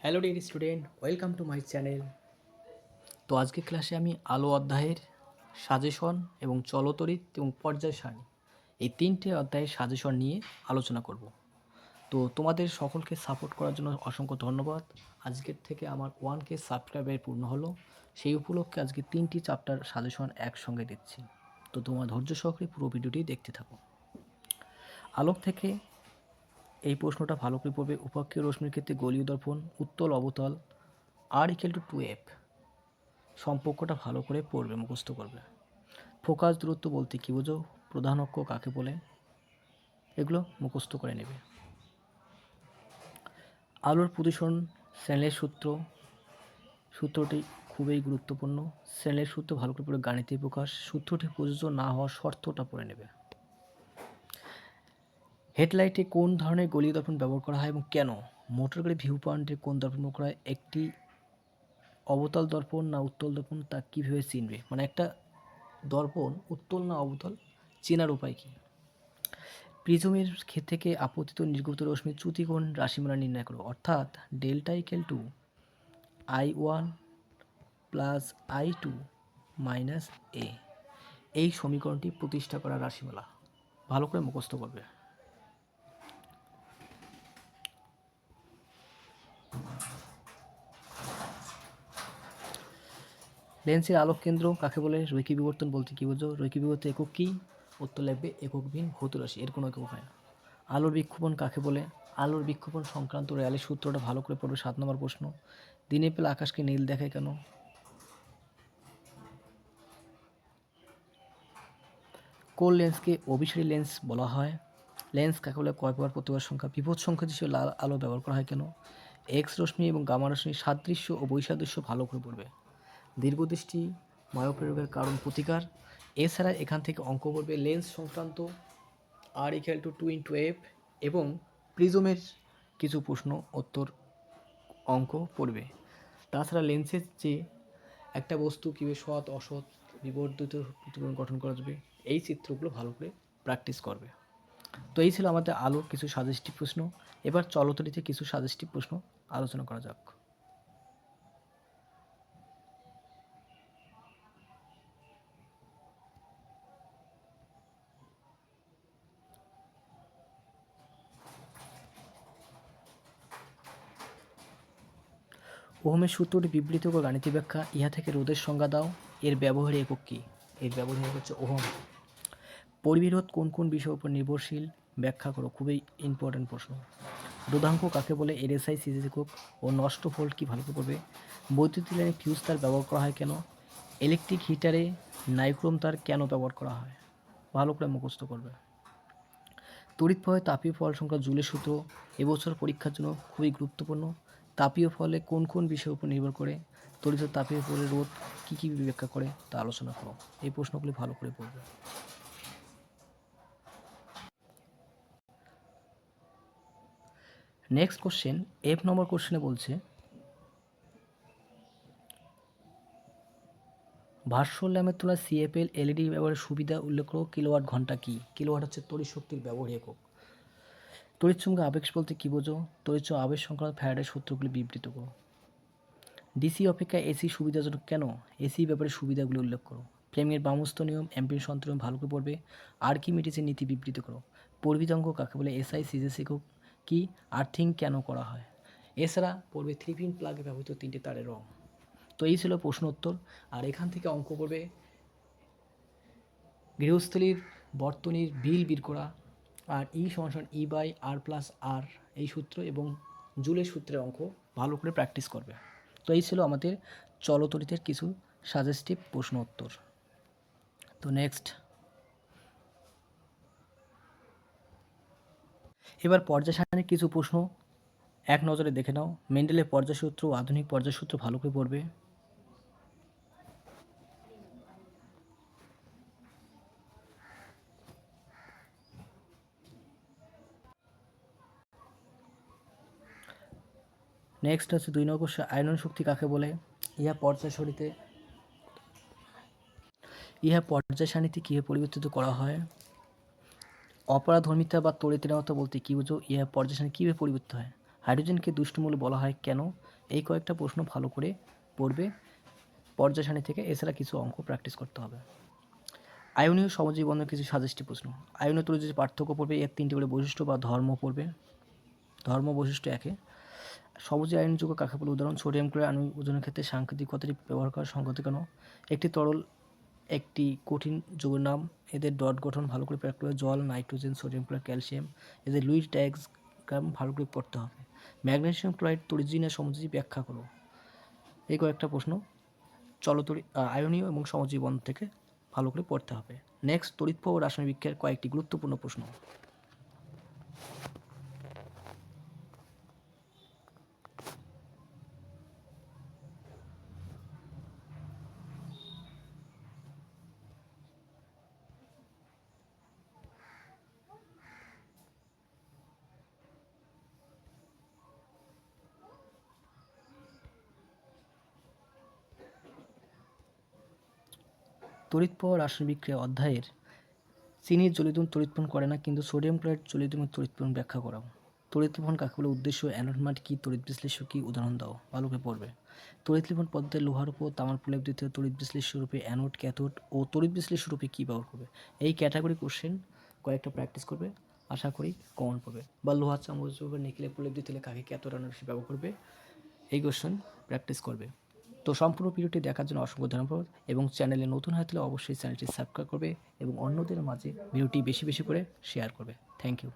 Hello dear student, welcome to my channel. তো আজকের ক্লাসে আমি আলো অধ্যায়ের সাজেশন এবং চলতরিৎ এবং পর্যায় সারণী এই তিনটে অধ্যায়ের সাজেশন নিয়ে আলোচনা করব। তো তোমাদের সকলকে সাপোর্ট করার জন্য অসংখ্য ধন্যবাদ। আজকের থেকে আমার 1K সাবস্ক্রাইবার পূর্ণ হলো, সেই উপলক্ষে আজকে 3টি চ্যাপ্টার সাজেশন একসঙ্গে দিচ্ছি। তো তোমার ধৈর্য সহকারে পুরো ভিডিওটি দেখতে থাকো। আলোক থেকে এই প্রশ্নটা ভালো করে পড়বে। উপাক্ষীয় রশ্মির ক্ষেত্রে গোলীয় দর্পণ, উত্তল অবতল, R=2F সম্পর্কটা ভালো করে পড়বে, মুখস্থ করবে। ফোকাস দূরত্ব বলতে কী বোঝো, প্রধান অক্ষ কাকে বলে, এগুলো মুখস্থ করে নেবে। আলোর প্রদূষণ স্নেলের সূত্রটি খুবই গুরুত্বপূর্ণ। স্নেলের সূত্র ভালো করে পড়ে গাণিতিক প্রকাশ, সূত্রটি প্রযোজ্য না হওয়ার শর্তটা পড়ে নেবে। হেডলাইটে কোন ধরনের গলীয় দর্পণ ব্যবহার করা হয় এবং কেন? মোটর গাড়ি ভিউ পয়েন্টে কোন দর্পণ ব্যবহার করা হয়? একটি অবতল দর্পণ না উত্তল দর্পণ, তা কীভাবে চিনবে? মানে একটা দর্পণ উত্তল না অবতল চেনার উপায় কী? প্রিজমের থেকে আপতিত নির্গত রশ্মির চ্যুতিকোণ রাশিমালা নির্ণয় করো, অর্থাৎ delta I1 plus I2 minus এ। এই সমীকরণটি প্রতিষ্ঠা করা রাশিমালা ভালো করে মুখস্থ করবে। লেন্সের আলোক কেন্দ্র কাকে বলে? রৈখিক বিবর্তন বলতে কী বোঝো? রৈখিক বিবর্তন একক কী? উত্তর লাগবে একক ভিন ভৌত রাশি, এর কোনো একক হয় না। আলোর বিক্ষেপণ কাকে বলে? আলোর বিক্ষেপণ সংক্রান্ত র্যালের সূত্রটা ভালো করে পড়বে, 7 নম্বর প্রশ্ন। দিনের বেলা আকাশকে নীল দেখায় কেন? কোন লেন্সকে অভিসারী লেন্স বলা হয়? লেন্স কাকে বলে? কয় প্রকার প্রতিভার সংখ্যা? বিপদ সংখ্যা হিসেবে লাল আলো ব্যবহার করা হয় কেন? এক্স রশ্মি এবং গামা রশ্মির সাদৃশ্য ও বৈসাদৃশ্য ভালো করে পড়বে। দীর্ঘদৃষ্টি মায়োপিয়া রোগের কারণ প্রতিকার। এছাড়া এখান থেকে অঙ্ক পড়বে লেন্স সংক্রান্ত, R=2 × F এবং প্রিজমের কিছু প্রশ্ন উত্তর অঙ্ক পড়বে। তাছাড়া লেন্সের যে একটা বস্তু কীভাবে সৎ অসৎ বিবর্ধিত প্রতিফলন গঠন করা যাবে, এই চিত্রগুলো ভালো করে প্র্যাকটিস করবে। তো এই ছিল আমাদের আলোর কিছু সাজেস্টিভ প্রশ্ন। এবার চলতরিতে কিছু সাজেস্টিভ প্রশ্ন আলোচনা করা যাক। ওহমের সূত্রটি বিবৃত করে গাণিতিক ব্যাখ্যা। ইহা থেকে রোধের সংজ্ঞা দাও। এর ব্যবহারিক একক কী? এর ব্যবহারিক হচ্ছে ওহম। পরিবিরোধ কোন কোন বিষয়ের উপর নির্ভরশীল? ব্যাখ্যা করো, খুবই ইম্পর্ট্যান্ট প্রশ্ন। রোধাঙ্ক কাকে বলে? RSI সিরিজ একক। ও নষ্ট ভোল্ট কি ভালো করে পড়বে। বৈদ্যুতিক লাইনে ফিউজ তার ব্যবহার করা হয় কেন? ইলেকট্রিক হিটারে নাইক্রোম তার কেন ব্যবহার করা হয়? ভালো করে মুখস্থ করবে। তড়িৎ প্রবাহে তাপীয় ফল সংখ্যা জুলের সূত্র এবছর পরীক্ষার জন্য খুবই গুরুত্বপূর্ণ। তাপীয় ফলে কোন কোন বিষয়ের উপর নির্ভর করে? তড়িৎ তাপীয় ফলের রোধ কী কী ব্যাখ্যা করে তা আলোচনা করো। এই প্রশ্নগুলি ভালো করে পড়বে। নেক্সট কোশ্চেন, F নম্বর কোশ্চেনে বলছে ভাস্য ল্যাম্পের তুলনায় CFL LED ব্যবহারের সুবিধা উল্লেখ করো। কিলোওয়াট ঘন্টা কী? কিলোওয়াট হচ্ছে তড়িৎ শক্তির ব্যবহারিক একক। তড়িৎচুম্বক আবেশ বলতে কী বোঝো? তড়িৎচুম্বক আবেশ সংক্রান্ত ফ্যারাডের সূত্রগুলি বিবৃত করো। ডিসি অপেক্ষা এসি সুবিধাজনক কেন? এসি ব্যাপারে সুবিধাগুলি উল্লেখ করো। ফ্লেমিংয়ের বামস্ত নিয়ম, অ্যাম্পিয়ার সূত্র ভালো করে পড়বে। আর্কিমিডিসের নীতি বিবৃত করো। পরিবিতঙ্গ কাকে বলে? SI সিরিজ একক কি? আর্থিং কেন করা হয়? এছাড়া পড়বে 3 পিন প্লাগে ব্যবহৃত 3টে তারের রং। তো এই ছিল প্রশ্ন উত্তর। আর এখান থেকে অঙ্ক করবে গৃহস্থলীর বর্তনীর বিল বের করা, আর E=E/R+R এই সূত্র এবং জুলের সূত্রের অঙ্ক ভালো করে প্র্যাকটিস করবে। তো এই ছিল আমাদের চলতরিতের কিছু সাজেস্টিভ প্রশ্ন উত্তর। তো নেক্সট, এবার পর্যায় সারণীর কিছু প্রশ্ন এক নজরে দেখে নাও। মেন্ডেলের পর্যায় সূত্র ও আধুনিক পর্যায় সূত্র ভালো করে পড়বে। নেক্সট হচ্ছে 2 নম্বর কোশ্চেন, আয়নন শক্তি কাকে বলে? ইহা পর্যায় সারণীতে কীভাবে পরিবর্তিত করা হয়? অপরাধর্মিতা বা তড়িৎ ঋণাত্মতা বলতে কী বোঝো? ইহা পর্যায় সারণী কীভাবে পরিবর্তিত হয়? হাইড্রোজেনকে দুষ্টমূল্য বলা হয় কেন? এই কয়েকটা প্রশ্ন ভালো করে পড়বে পর্যায় সারণী থেকে, এছাড়া কিছু অঙ্ক প্র্যাকটিস করতে হবে। আয়নীয় সমজীবী বন্ধনের কিছু সাজেস্টিভ প্রশ্ন। আয়নীয় তড়িৎ পার্থক্য পড়বে, এর 3টি করে বৈশিষ্ট্য বা ধর্ম পড়বে। ধর্ম বৈশিষ্ট্য একে সমজীবী আয়নীয় যৌগ কাকে বলে? উদাহরণ: সোডিয়াম ক্লোরাইড আণবিক ওজনের ক্ষেত্রে সাংকেতিক কথাটি ব্যবহার করা সংগত কেন? একটি তরল একটি কঠিন যৌগের নাম। এদের ডট গঠন ভালো করে প্র্যাকটিস করবে। জল, নাইট্রোজেন, সোডিয়াম ক্লোরাইড, ক্যালসিয়াম, এদের লুইস ডায়াগ্রাম ভালো করে পড়তে হবে। ম্যাগনেসিয়াম ক্লোরাইড তড়িৎ সমজীবী ব্যাখ্যা করো। এই কয়েকটা প্রশ্ন আয়নীয় এবং সমজীবী বন্ধন থেকে ভালো করে পড়তে হবে। নেক্সট, তড়িৎ প্রবাহ ও রাসায়নিক বিক্রিয়ার কয়েকটি গুরুত্বপূর্ণ প্রশ্ন। তড়িৎ প্রবাহ ও রাসায়নিক বিক্রিয়া অধ্যায়ের চিনির জলীয়দ্রবণ তড়িৎপূরণ করে না, কিন্তু সোডিয়াম ক্লোরাইড জলীয়দ্রবণ তড়িৎপূরণ ব্যাখ্যা করাও। তড়িৎ লিখন কাকে বলে? উদ্দেশ্য, অ্যানোড মান কী, তড়িৎ বিশ্লেষ্য কী, উদাহরণ দাও। ভালো করে পড়বে। তড়িৎ লিখন পদ্ধতিতে লোহার উপর তামার প্রলেপ দিতে তড়িৎ বিশ্লেষ্য রূপে অ্যানোড, ক্যাথোড ও তড়িৎ বিশ্লেষ্য রূপে কী ব্যবহার করবে? এই ক্যাটাগরি কোশ্চেন কয়েকটা প্র্যাকটিস করবে, আশা করি কমন পড়বে। বা লোহার চামচের উপর নিকেলের প্রলেপ দিতে হলে কাকে ক্যাথোড অ্যানোড হিসেবে ব্যবহার করবে? এই কোশ্চেন প্র্যাকটিস করবে। তো সম্পূর্ণ ভিডিওটি দেখার জন্য অসংখ্য ধন্যবাদ, এবং চ্যানেলে নতুন হয়ে থাকলে অবশ্যই চ্যানেলটি সাবস্ক্রাইব করবে এবং অন্যদের মাঝে ভিডিওটি বেশি বেশি করে শেয়ার করবে। Thank you.